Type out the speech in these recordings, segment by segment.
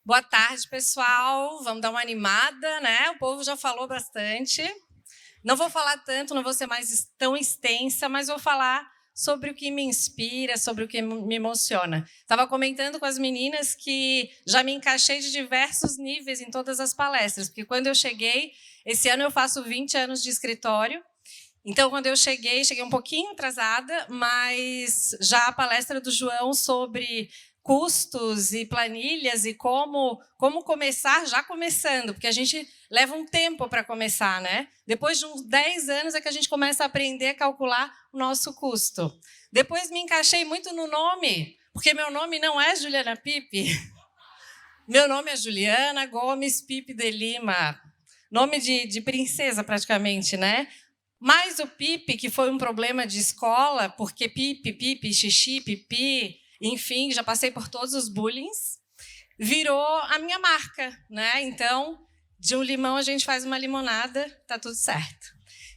Boa tarde, pessoal. Vamos dar uma animada, né? O povo já falou bastante. Não vou falar tanto, não vou ser mais tão extensa, mas vou falar sobre o que me inspira, sobre o que me emociona. Estava comentando com as meninas que já me encaixei de diversos níveis em todas as palestras, porque quando eu cheguei, esse ano eu faço 20 anos de escritório. Então, quando eu cheguei um pouquinho atrasada, mas já a palestra do João sobre custos e planilhas e como começar, já começando, porque a gente leva um tempo para começar, né? Depois de uns 10 anos é que a gente começa a aprender a calcular o nosso custo. Depois me encaixei muito no nome, porque meu nome não é Juliana Pipe. Meu nome é Juliana Gomes Pipe de Lima. Nome de princesa, praticamente, né? Mas o pipi, que foi um problema de escola, porque pipi, xixi, pipi, enfim, já passei por todos os bullings, virou a minha marca, né? Então, de um limão a gente faz uma limonada, tá tudo certo.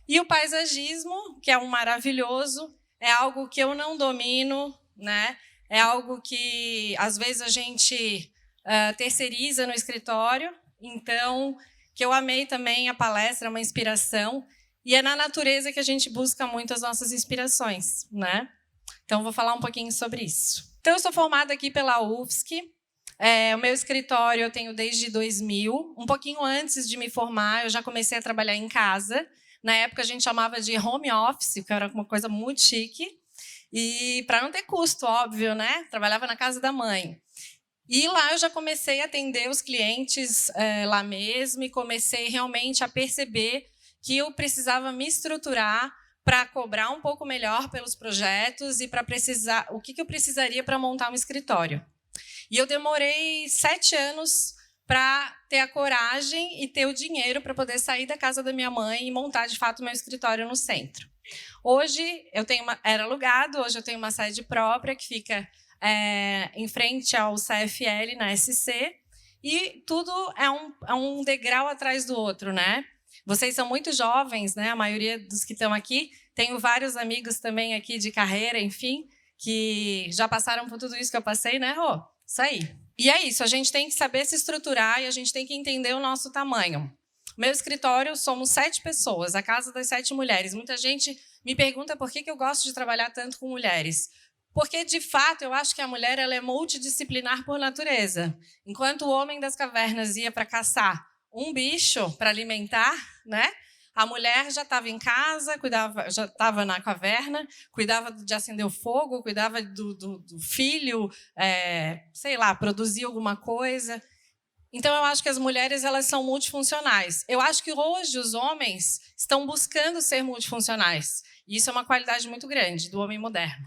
E o paisagismo, que é um maravilhoso, é algo que eu não domino, né? É algo que às vezes a gente terceiriza no escritório, então que eu amei também a palestra, é uma inspiração. E é na natureza que a gente busca muito as nossas inspirações, né? Então, vou falar um pouquinho sobre isso. Então, eu sou formada aqui pela UFSC. O meu escritório eu tenho desde 2000. Um pouquinho antes de me formar, eu já comecei a trabalhar em casa. Na época, a gente chamava de home office, que era uma coisa muito chique. E para não ter custo, óbvio, né? Trabalhava na casa da mãe. E lá eu já comecei a atender os clientes lá mesmo e comecei realmente a perceber que eu precisava me estruturar para cobrar um pouco melhor pelos projetos e para precisar o que eu precisaria para montar um escritório. E eu demorei 7 anos para ter a coragem e ter o dinheiro para poder sair da casa da minha mãe e montar de fato meu escritório no centro. Hoje eu tenho era alugado, hoje eu tenho uma sede própria que fica em frente ao CFL na SC e tudo é um degrau atrás do outro, né? Vocês são muito jovens, né? A maioria dos que estão aqui. Tenho vários amigos também aqui de carreira, enfim, que já passaram por tudo isso que eu passei, né, Rô? Isso aí. E é isso, a gente tem que saber se estruturar e a gente tem que entender o nosso tamanho. Meu escritório, somos 7 pessoas, a casa das 7 mulheres. Muita gente me pergunta por que eu gosto de trabalhar tanto com mulheres. Porque, de fato, eu acho que a mulher ela é multidisciplinar por natureza. Enquanto o homem das cavernas ia para caçar um bicho para alimentar, né? A mulher já estava em casa, já estava na caverna, cuidava de acender o fogo, cuidava do filho, sei lá, produzia alguma coisa. Então, eu acho que as mulheres elas são multifuncionais. Eu acho que hoje os homens estão buscando ser multifuncionais. E isso é uma qualidade muito grande do homem moderno.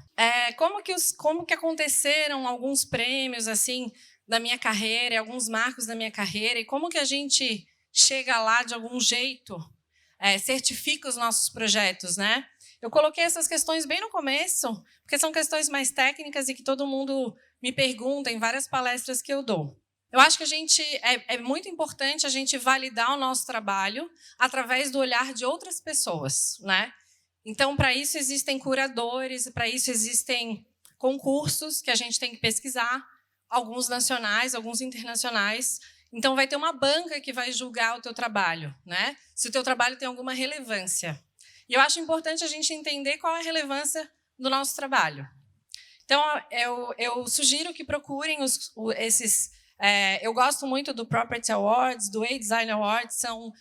Como que aconteceram alguns prêmios assim da minha carreira, alguns marcos da minha carreira, e como que a gente chega lá de algum jeito, certifica os nossos projetos, né? Eu coloquei essas questões bem no começo, porque são questões mais técnicas e que todo mundo me pergunta em várias palestras que eu dou. Eu acho que é muito importante a gente validar o nosso trabalho através do olhar de outras pessoas, né? Então, para isso existem curadores, para isso existem concursos que a gente tem que pesquisar, alguns nacionais, alguns internacionais. Então, vai ter uma banca que vai julgar o teu trabalho, né? Se o teu trabalho tem alguma relevância. E eu acho importante a gente entender qual é a relevância do nosso trabalho. Então, eu sugiro que procurem esses... eu gosto muito do Property Awards, do A-Design Awards, são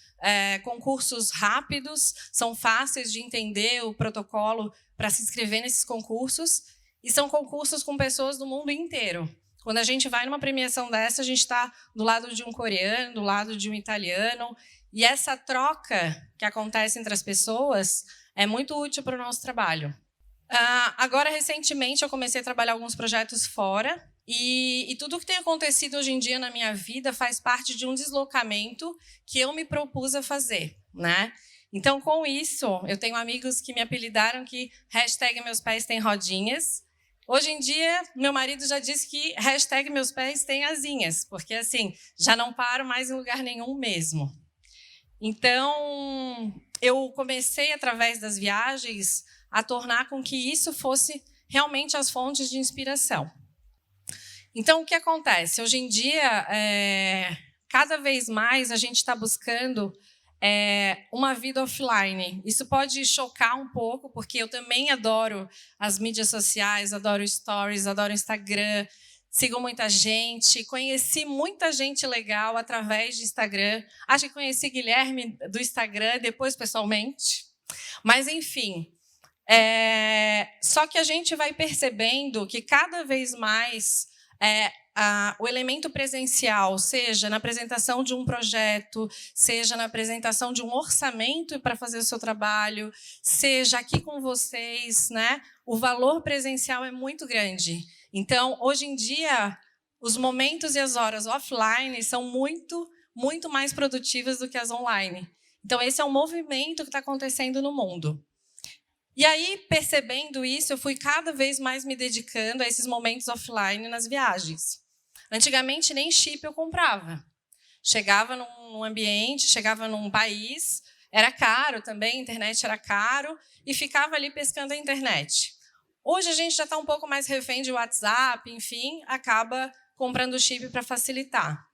concursos rápidos, são fáceis de entender o protocolo para se inscrever nesses concursos, e são concursos com pessoas do mundo inteiro. Quando a gente vai numa premiação dessa, a gente está do lado de um coreano, do lado de um italiano, e essa troca que acontece entre as pessoas é muito útil para o nosso trabalho. Agora, recentemente, eu comecei a trabalhar alguns projetos fora e tudo que tem acontecido hoje em dia na minha vida faz parte de um deslocamento que eu me propus a fazer, né? Então, com isso, eu tenho amigos que me apelidaram que #meus pés têm rodinhas. Hoje em dia, meu marido já disse que #meus pés têm asinhas, porque assim, já não paro mais em lugar nenhum mesmo. Então, eu comecei, através das viagens, a tornar com que isso fosse realmente as fontes de inspiração. Então, o que acontece? Hoje em dia, cada vez mais a gente está buscando uma vida offline. Isso pode chocar um pouco, porque eu também adoro as mídias sociais, adoro stories, adoro Instagram, sigo muita gente, conheci muita gente legal através de Instagram. Acho que conheci Guilherme do Instagram, depois pessoalmente. Mas, enfim, só que a gente vai percebendo que cada vez mais o elemento presencial, seja na apresentação de um projeto, seja na apresentação de um orçamento para fazer o seu trabalho, seja aqui com vocês, né? O valor presencial é muito grande. Então, hoje em dia, os momentos e as horas offline são muito, muito mais produtivas do que as online. Então, esse é um movimento que está acontecendo no mundo. E aí, percebendo isso, eu fui cada vez mais me dedicando a esses momentos offline nas viagens. Antigamente, nem chip eu comprava. Chegava num ambiente, chegava num país, era caro também, a internet era caro, e ficava ali pescando a internet. Hoje a gente já está um pouco mais refém de WhatsApp, enfim, acaba comprando chip para facilitar.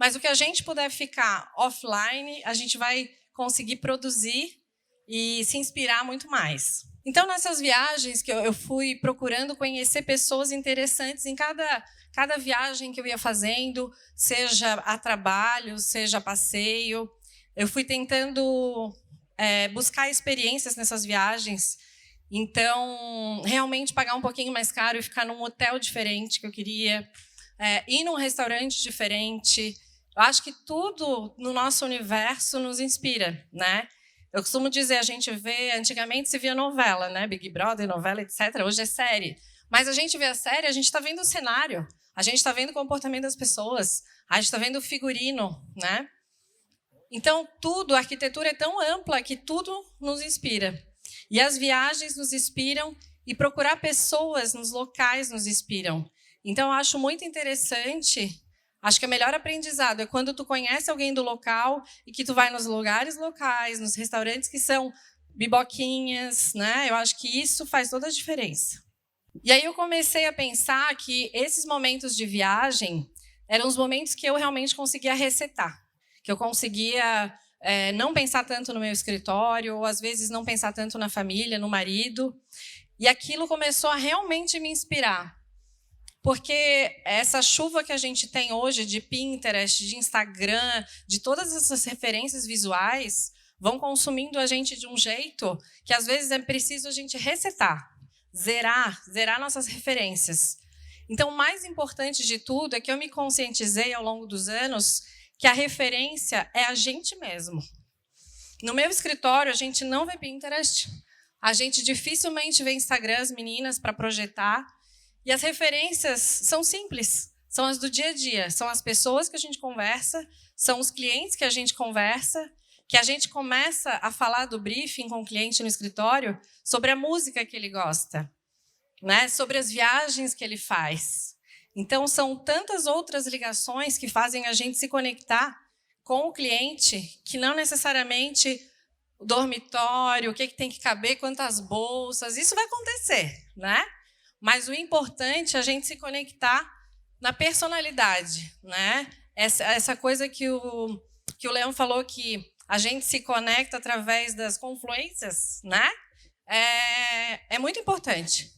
Mas o que a gente puder ficar offline, a gente vai conseguir produzir e se inspirar muito mais. Então, nessas viagens que eu fui procurando conhecer pessoas interessantes em cada viagem que eu ia fazendo, seja a trabalho, seja a passeio. Eu fui tentando buscar experiências nessas viagens. Então, realmente pagar um pouquinho mais caro e ficar num hotel diferente que eu queria, ir num restaurante diferente. Eu acho que tudo no nosso universo nos inspira, né? Eu costumo dizer, a gente vê, antigamente se via novela, né? Big Brother, novela, etc. Hoje é série. Mas a gente vê a série, a gente está vendo o cenário, a gente está vendo o comportamento das pessoas, a gente está vendo o figurino, né? Então, tudo, a arquitetura é tão ampla que tudo nos inspira. E as viagens nos inspiram e procurar pessoas nos locais nos inspiram. Então, eu acho muito interessante. Acho que o melhor aprendizado é quando tu conhece alguém do local e que tu vai nos lugares locais, nos restaurantes que são biboquinhas, né? Eu acho que isso faz toda a diferença. E aí eu comecei a pensar que esses momentos de viagem eram os momentos que eu realmente conseguia resetar, que eu conseguia não pensar tanto no meu escritório, ou às vezes não pensar tanto na família, no marido. E aquilo começou a realmente me inspirar. Porque essa chuva que a gente tem hoje de Pinterest, de Instagram, de todas essas referências visuais, vão consumindo a gente de um jeito que às vezes é preciso a gente resetar, zerar nossas referências. Então, o mais importante de tudo é que eu me conscientizei ao longo dos anos que a referência é a gente mesmo. No meu escritório, a gente não vê Pinterest, a gente dificilmente vê Instagram, as meninas, para projetar. E as referências são simples, são as do dia a dia, são as pessoas que a gente conversa, são os clientes que a gente conversa, que a gente começa a falar do briefing com o cliente no escritório sobre a música que ele gosta, né? Sobre as viagens que ele faz. Então, são tantas outras ligações que fazem a gente se conectar com o cliente, que não necessariamente o dormitório, o que tem que caber, quantas bolsas, isso vai acontecer, né? Mas o importante é a gente se conectar na personalidade, né? Essa coisa que o Leão falou, que a gente se conecta através das confluências, né? É muito importante.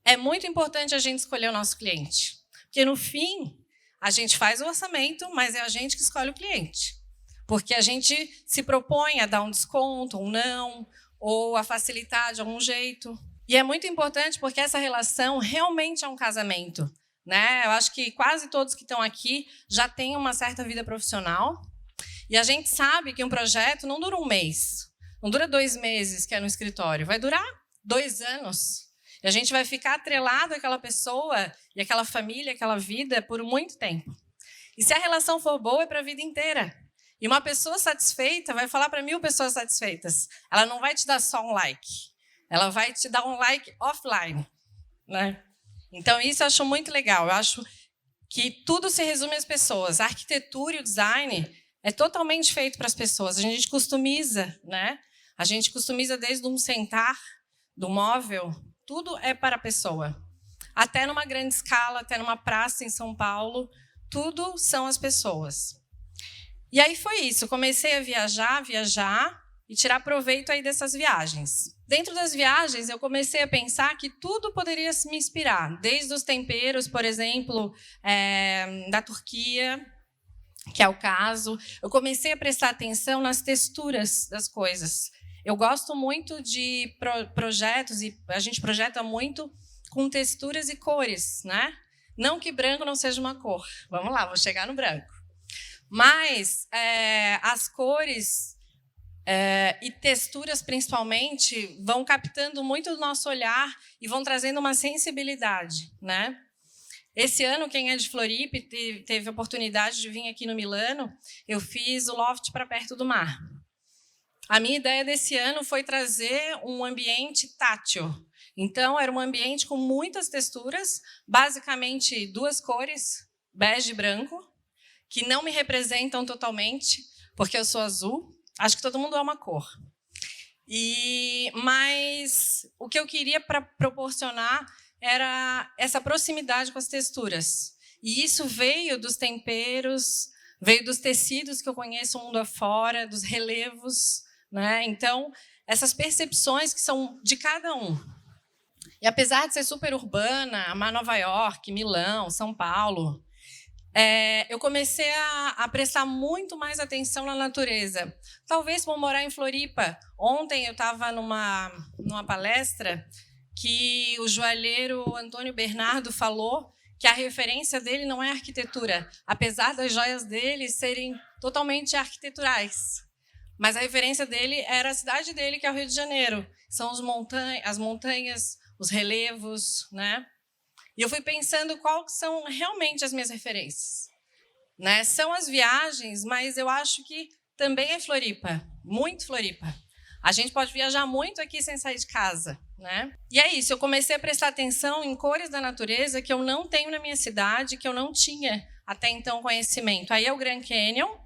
É muito importante a gente escolher o nosso cliente. Porque, no fim, a gente faz o orçamento, mas é a gente que escolhe o cliente. Porque a gente se propõe a dar um desconto, um não, ou a facilitar de algum jeito. E é muito importante porque essa relação realmente é um casamento, né? Eu acho que quase todos que estão aqui já têm uma certa vida profissional. E a gente sabe que um projeto não dura um mês, não dura 2 meses, que é no escritório, vai durar 2 anos. E a gente vai ficar atrelado àquela pessoa e àquela família, àquela vida por muito tempo. E se a relação for boa, é para a vida inteira. E uma pessoa satisfeita vai falar para 1000 pessoas satisfeitas. Ela não vai te dar só um like. Ela vai te dar um like offline, né? Então, isso eu acho muito legal. Eu acho que tudo se resume às pessoas. A arquitetura e o design é totalmente feito para as pessoas. A gente customiza, né? A gente customiza desde um sentar, do móvel, tudo é para a pessoa. até numa grande escala, até numa praça em São Paulo, tudo são as pessoas. E aí foi isso, eu comecei a viajar e tirar proveito aí dessas viagens. Dentro das viagens, eu comecei a pensar que tudo poderia me inspirar, desde os temperos, por exemplo, da Turquia, que é o caso. Eu comecei a prestar atenção nas texturas das coisas. Eu gosto muito de projetos, e a gente projeta muito com texturas e cores, né? Não que branco não seja uma cor. Vamos lá, vou chegar no branco. Mas as cores e texturas, principalmente, vão captando muito do nosso olhar e vão trazendo uma sensibilidade, né? Esse ano, quem é de Floripa e teve a oportunidade de vir aqui no Milano, eu fiz o Loft para perto do mar. A minha ideia desse ano foi trazer um ambiente tátil. Então, era um ambiente com muitas texturas, basicamente 2 cores, bege e branco, que não me representam totalmente, porque eu sou azul. Acho que todo mundo é uma cor. Mas o que eu queria proporcionar era essa proximidade com as texturas. E isso veio dos temperos, veio dos tecidos que eu conheço o mundo afora, dos relevos, né? Então, essas percepções que são de cada um. E apesar de ser super urbana, amar Nova York, Milão, São Paulo, eu comecei a prestar muito mais atenção na natureza. Talvez por morar em Floripa. Ontem eu estava numa palestra que o joalheiro Antônio Bernardo falou que a referência dele não é arquitetura, apesar das joias dele serem totalmente arquiteturais. Mas a referência dele era a cidade dele, que é o Rio de Janeiro. São as montanhas, os relevos, né? E eu fui pensando quais são realmente as minhas referências, né? São as viagens, mas eu acho que também é Floripa, muito Floripa. A gente pode viajar muito aqui sem sair de casa, né? E é isso, eu comecei a prestar atenção em cores da natureza que eu não tenho na minha cidade, que eu não tinha até então conhecimento. Aí é o Grand Canyon,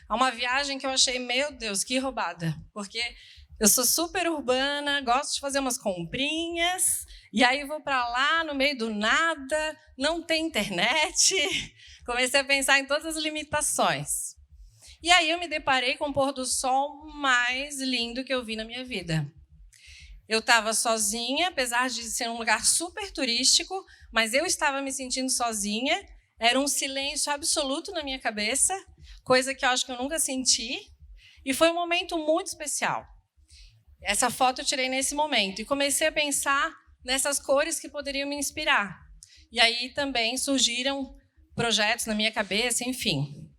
é uma viagem que eu achei, meu Deus, que roubada, porque eu sou super urbana, gosto de fazer umas comprinhas, e aí vou para lá no meio do nada, não tem internet. Comecei a pensar em todas as limitações. E aí eu me deparei com o pôr do sol mais lindo que eu vi na minha vida. Eu estava sozinha, apesar de ser um lugar super turístico, mas eu estava me sentindo sozinha. Era um silêncio absoluto na minha cabeça, coisa que eu acho que eu nunca senti. E foi um momento muito especial. Essa foto eu tirei nesse momento. E comecei a pensar nessas cores que poderiam me inspirar. E aí também surgiram projetos na minha cabeça, enfim.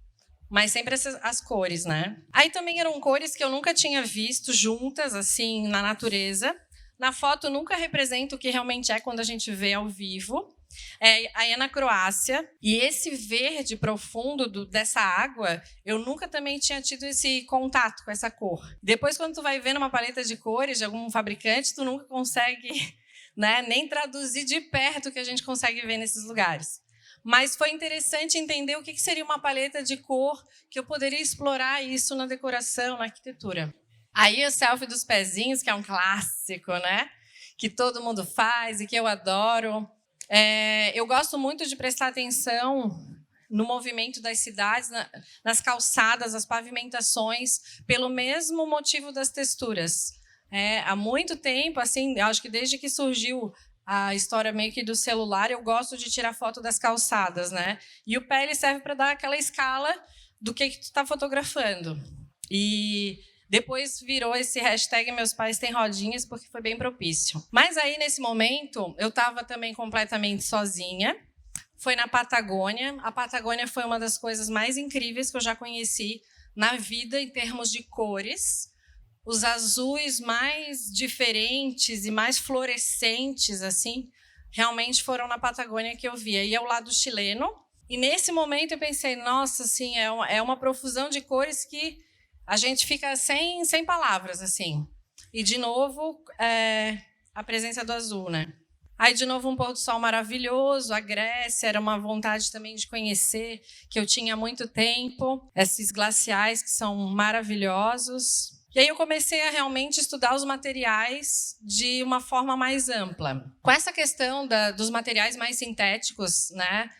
Mas sempre as cores, né? Aí também eram cores que eu nunca tinha visto juntas, assim, na natureza. Na foto nunca representa o que realmente é quando a gente vê ao vivo. Aí é na Croácia. E esse verde profundo dessa água, eu nunca também tinha tido esse contato com essa cor. Depois, quando tu vai vendo uma paleta de cores de algum fabricante, tu nunca consegue, né, nem traduzir de perto o que a gente consegue ver nesses lugares. Mas foi interessante entender o que seria uma paleta de cor, que eu poderia explorar isso na decoração, na arquitetura. Aí o selfie dos pezinhos, que é um clássico, né? Que todo mundo faz e que eu adoro. Eu gosto muito de prestar atenção no movimento das cidades, nas calçadas, as pavimentações, pelo mesmo motivo das texturas. Há muito tempo, assim, acho que desde que surgiu a história meio que do celular, eu gosto de tirar foto das calçadas, né? E o pé ele serve para dar aquela escala do que tu está fotografando. E depois virou esse hashtag Meus Pais Têm Rodinhas, porque foi bem propício. Mas aí, nesse momento, eu estava também completamente sozinha. Foi na Patagônia. A Patagônia foi uma das coisas mais incríveis que eu já conheci na vida em termos de cores. Os azuis mais diferentes e mais fluorescentes, assim, realmente foram na Patagônia que eu vi. Aí é o lado chileno. E nesse momento eu pensei, nossa, assim, é uma profusão de cores que a gente fica sem palavras, assim. E, de novo, a presença do azul, né? Aí, de novo, um pôr do sol maravilhoso. A Grécia era uma vontade também de conhecer, que eu tinha há muito tempo. Esses glaciais que são maravilhosos. E aí eu comecei a realmente estudar os materiais de uma forma mais ampla. Com essa questão dos materiais mais sintéticos, né?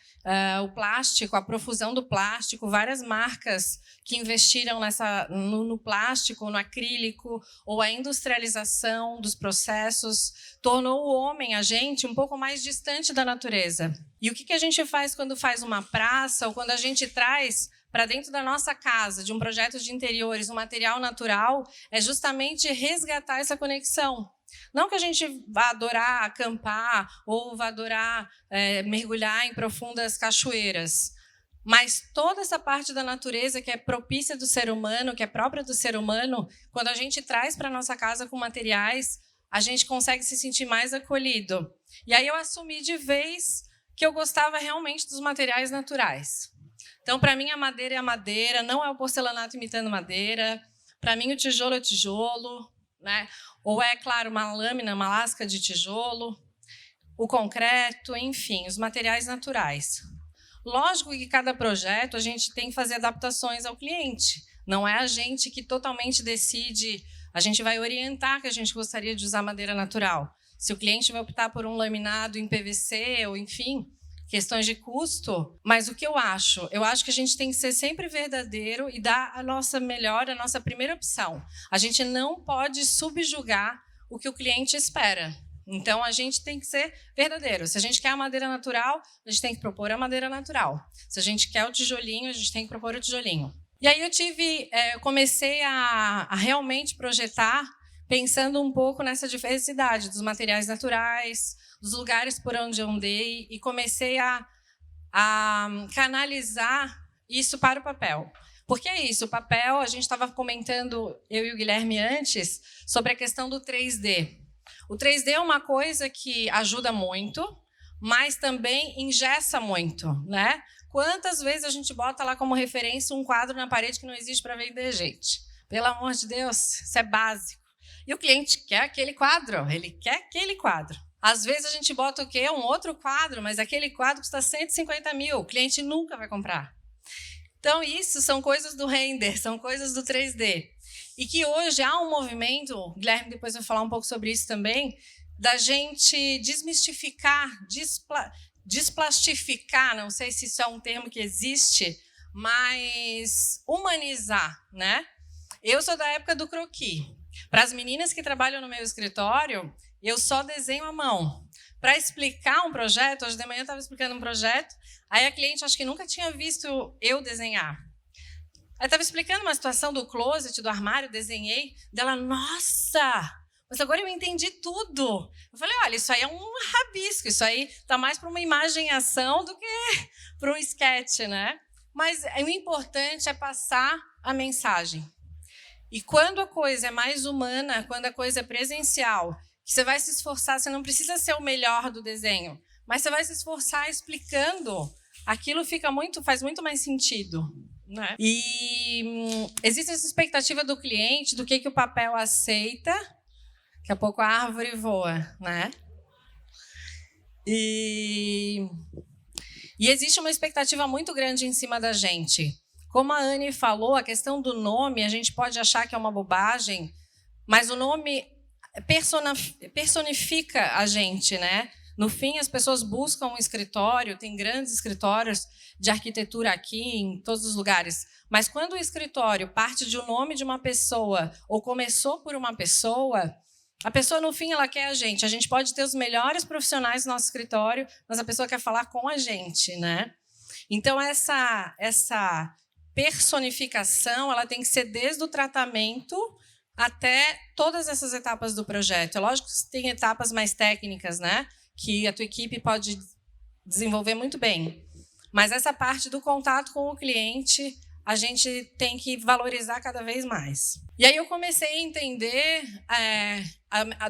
O plástico, a profusão do plástico, várias marcas que investiram no plástico, no acrílico, ou a industrialização dos processos, tornou o homem, a gente, um pouco mais distante da natureza. E o que a gente faz quando faz uma praça, ou quando a gente traz para dentro da nossa casa, de um projeto de interiores, um material natural, é justamente resgatar essa conexão. Não que a gente vá adorar acampar ou vá adorar mergulhar em profundas cachoeiras, mas toda essa parte da natureza que é propícia do ser humano, que é própria do ser humano, quando a gente traz para a nossa casa com materiais, a gente consegue se sentir mais acolhido. E aí eu assumi de vez que eu gostava realmente dos materiais naturais. Então, para mim, a madeira é a madeira, não é o porcelanato imitando madeira. Para mim, o tijolo é tijolo, né? Ou é, claro, uma lâmina, uma lasca de tijolo, o concreto, enfim, os materiais naturais. Lógico que cada projeto a gente tem que fazer adaptações ao cliente. Não é a gente que totalmente decide, a gente vai orientar que a gente gostaria de usar madeira natural. Se o cliente vai optar por um laminado em PVC, ou enfim, questões de custo, mas o que eu acho? Eu acho que a gente tem que ser sempre verdadeiro e dar a nossa melhor, a nossa primeira opção. A gente não pode subjugar o que o cliente espera. Então, a gente tem que ser verdadeiro. Se a gente quer a madeira natural, a gente tem que propor a madeira natural. Se a gente quer o tijolinho, a gente tem que propor o tijolinho. E aí eu comecei a realmente projetar pensando um pouco nessa diversidade dos materiais naturais, dos lugares por onde eu andei, e comecei a canalizar isso para o papel. Porque é isso, o papel, a gente estava comentando, eu e o Guilherme antes, sobre a questão do 3D. O 3D é uma coisa que ajuda muito, mas também engessa muito, né? Quantas vezes a gente bota lá como referência um quadro na parede que não existe para vender, gente? Pelo amor de Deus, isso é básico. E o cliente quer aquele quadro, ele quer aquele quadro. Às vezes a gente bota o quê? Um outro quadro, mas aquele quadro custa 150 mil, o cliente nunca vai comprar. Então, isso são coisas do render, são coisas do 3D. E que hoje há um movimento, o Guilherme depois vai falar um pouco sobre isso também, da gente desmistificar, desplastificar, não sei se isso é um termo que existe, mas humanizar, né? Eu sou da época do croquis. Para as meninas que trabalham no meu escritório, eu só desenho à mão. Para explicar um projeto, hoje de manhã eu estava explicando um projeto, aí a cliente acho que nunca tinha visto eu desenhar. Aí estava explicando uma situação do closet, do armário, desenhei, dela, nossa, mas agora eu entendi tudo. Eu falei, olha, isso aí é um rabisco, isso aí está mais para uma imagem em ação do que para um sketch, né? Mas o importante é passar a mensagem. E quando a coisa é mais humana, quando a coisa é presencial, que você vai se esforçar, você não precisa ser o melhor do desenho, mas você vai se esforçar explicando, aquilo faz muito mais sentido, né? E existe essa expectativa do cliente, do que o papel aceita, daqui a pouco a árvore voa, né? E existe uma expectativa muito grande em cima da gente. Como a Anne falou, a questão do nome, a gente pode achar que é uma bobagem, mas o nome personifica a gente, né? No fim, as pessoas buscam um escritório, tem grandes escritórios de arquitetura aqui, em todos os lugares, mas quando o escritório parte de um nome de uma pessoa, ou começou por uma pessoa, a pessoa, no fim, ela quer a gente pode ter os melhores profissionais no nosso escritório, mas a pessoa quer falar com a gente, né? Então, essa personificação, ela tem que ser desde o tratamento até todas essas etapas do projeto. É lógico que tem etapas mais técnicas, né? Que a tua equipe pode desenvolver muito bem. Mas essa parte do contato com o cliente, a gente tem que valorizar cada vez mais. E aí eu comecei a entender,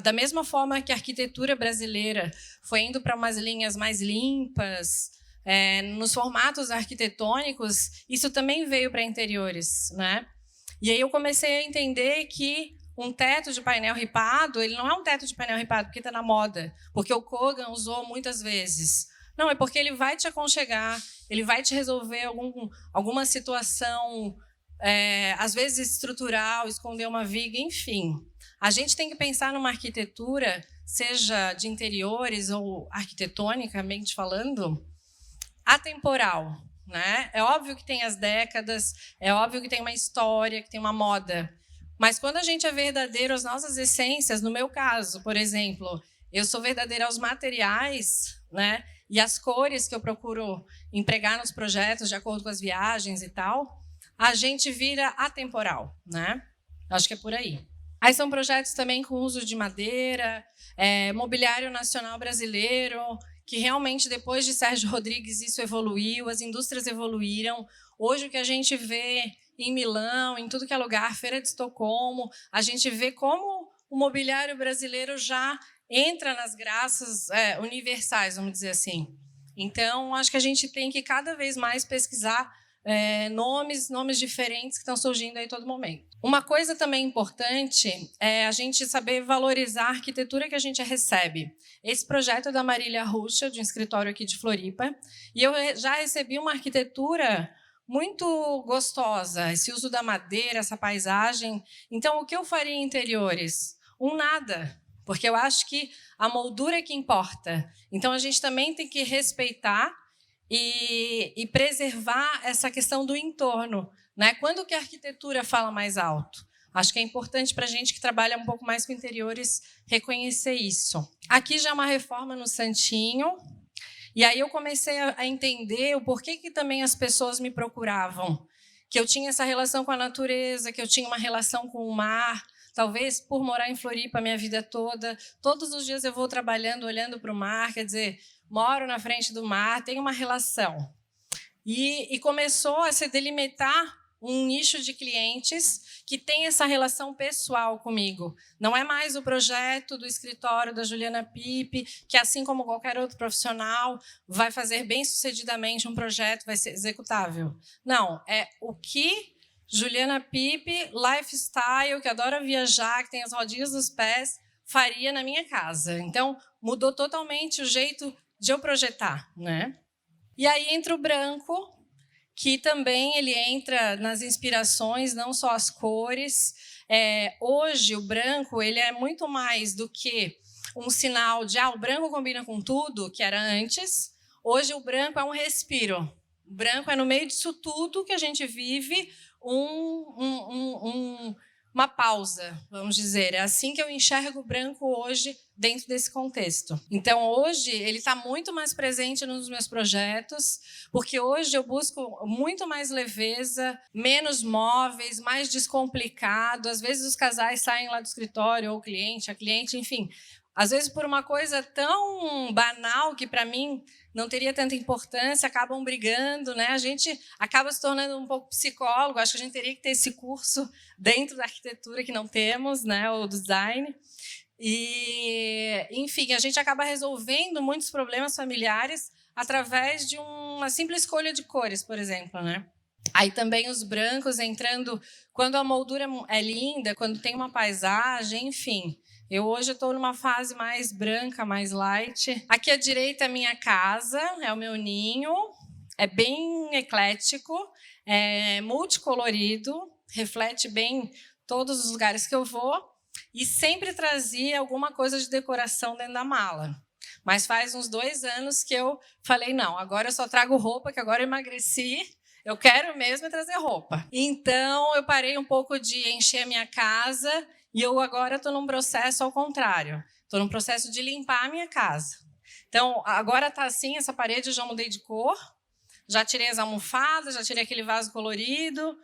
da mesma forma que a arquitetura brasileira foi indo para umas linhas mais limpas, nos formatos arquitetônicos, isso também veio para interiores, né? E aí eu comecei a entender que um teto de painel ripado, ele não é um teto de painel ripado porque está na moda, porque o Kogan usou muitas vezes. Não, é porque ele vai te aconchegar, ele vai te resolver alguma situação às vezes estrutural, esconder uma viga, enfim. A gente tem que pensar numa arquitetura, seja de interiores ou arquitetonicamente falando, atemporal, né? É óbvio que tem as décadas, é óbvio que tem uma história, que tem uma moda, mas quando a gente é verdadeiro às nossas essências, no meu caso, por exemplo, eu sou verdadeira aos materiais, né? E as cores que eu procuro empregar nos projetos de acordo com as viagens e tal, a gente vira atemporal, né? Acho que é por aí. Aí são projetos também com uso de madeira, mobiliário nacional brasileiro, que realmente depois de Sérgio Rodrigues isso evoluiu, as indústrias evoluíram. Hoje o que a gente vê em Milão, em tudo que é lugar, Feira de Estocolmo, a gente vê como o mobiliário brasileiro já entra nas graças universais, vamos dizer assim. Então, acho que a gente tem que cada vez mais pesquisar nomes diferentes que estão surgindo aí a todo momento. Uma coisa também importante é a gente saber valorizar a arquitetura que a gente recebe. Esse projeto é da Marília Ruschel, de um escritório aqui de Floripa, e eu já recebi uma arquitetura muito gostosa, esse uso da madeira, essa paisagem. Então, o que eu faria em interiores? Nada, porque eu acho que a moldura é que importa. Então, a gente também tem que respeitar e preservar essa questão do entorno, né? Quando que a arquitetura fala mais alto? Acho que é importante para a gente que trabalha um pouco mais com interiores reconhecer isso. Aqui já é uma reforma no Santinho, e aí eu comecei a entender o porquê que também as pessoas me procuravam, que eu tinha essa relação com a natureza, que eu tinha uma relação com o mar. Talvez por morar em Floripa a minha vida toda, todos os dias eu vou trabalhando, olhando para o mar, quer dizer, moro na frente do mar, tenho uma relação. E começou a se delimitar um nicho de clientes que tem essa relação pessoal comigo. Não é mais o projeto do escritório da Juliana Pipe, que assim como qualquer outro profissional, vai fazer bem-sucedidamente um projeto, vai ser executável. Não, é o que Juliana Pipe, lifestyle, que adora viajar, que tem as rodinhas nos pés, faria na minha casa. Então, mudou totalmente o jeito de eu projetar, né? E aí entra o branco, que também ele entra nas inspirações, não só as cores. Hoje, o branco ele é muito mais do que um sinal de o branco combina com tudo, que era antes. Hoje, o branco é um respiro. O branco é no meio disso tudo que a gente vive uma pausa, vamos dizer. É assim que eu enxergo o branco hoje dentro desse contexto. Então, hoje, ele está muito mais presente nos meus projetos, porque hoje eu busco muito mais leveza, menos móveis, mais descomplicado. Às vezes os casais saem lá do escritório, ou a cliente, enfim. Às vezes por uma coisa tão banal que para mim não teria tanta importância, acabam brigando, né? A gente acaba se tornando um pouco psicólogo, acho que a gente teria que ter esse curso dentro da arquitetura que não temos, né? Ou design. E, enfim, a gente acaba resolvendo muitos problemas familiares através de uma simples escolha de cores, por exemplo, né? Aí também os brancos entrando, quando a moldura é linda, quando tem uma paisagem, enfim. Eu hoje estou numa fase mais branca, mais light. Aqui à direita é a minha casa, é o meu ninho. É bem eclético, é multicolorido, reflete bem todos os lugares que eu vou. E sempre trazia alguma coisa de decoração dentro da mala. Mas faz uns 2 anos que eu falei, não, agora eu só trago roupa, que agora eu emagreci. Eu quero mesmo trazer roupa. Então, eu parei um pouco de encher a minha casa e eu agora estou num processo ao contrário. Estou num processo de limpar a minha casa. Então, agora está assim, essa parede eu já mudei de cor, já tirei as almofadas, já tirei aquele vaso colorido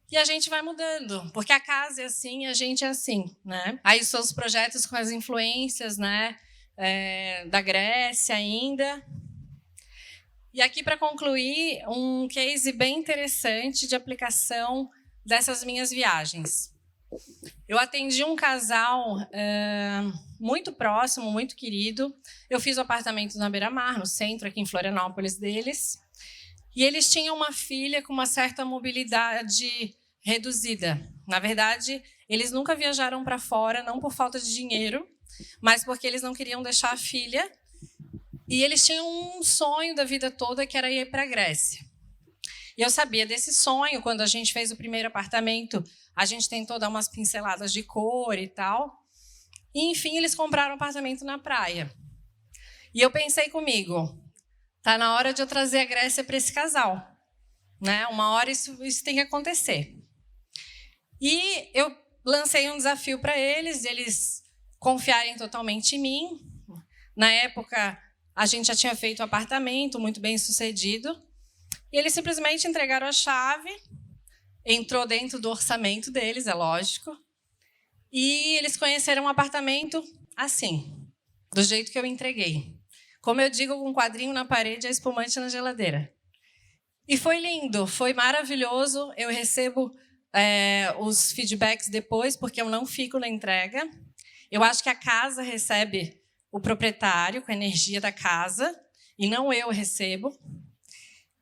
e a gente vai mudando, porque a casa é assim e a gente é assim, né? Aí são os projetos com as influências, né, da Grécia ainda. E aqui, para concluir, um case bem interessante de aplicação dessas minhas viagens. Eu atendi um casal muito próximo, muito querido. Eu fiz o apartamento na beira-mar, no centro, aqui em Florianópolis deles. E eles tinham uma filha com uma certa mobilidade reduzida. Na verdade, eles nunca viajaram para fora, não por falta de dinheiro, mas porque eles não queriam deixar a filha. E eles tinham um sonho da vida toda, que era ir para a Grécia. E eu sabia desse sonho. Quando a gente fez o primeiro apartamento, a gente tentou dar umas pinceladas de cor e tal. E, enfim, eles compraram um apartamento na praia. E eu pensei comigo, tá na hora de eu trazer a Grécia para esse casal, né? Uma hora isso tem que acontecer. E eu lancei um desafio para eles confiarem totalmente em mim. Na época, a gente já tinha feito um apartamento muito bem sucedido. E eles simplesmente entregaram a chave, entrou dentro do orçamento deles, é lógico. E eles conheceram um apartamento assim, do jeito que eu entreguei. Como eu digo, com um quadrinho na parede e a espumante na geladeira. E foi lindo, foi maravilhoso. Eu recebo os feedbacks depois, porque eu não fico na entrega. Eu acho que a casa recebe o proprietário com a energia da casa, e não eu recebo.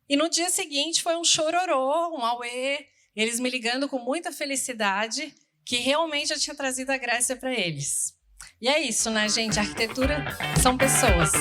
E no dia seguinte foi um chororô, um auê, eles me ligando com muita felicidade, que realmente eu tinha trazido a Grécia para eles. E é isso, né, gente? A arquitetura são pessoas.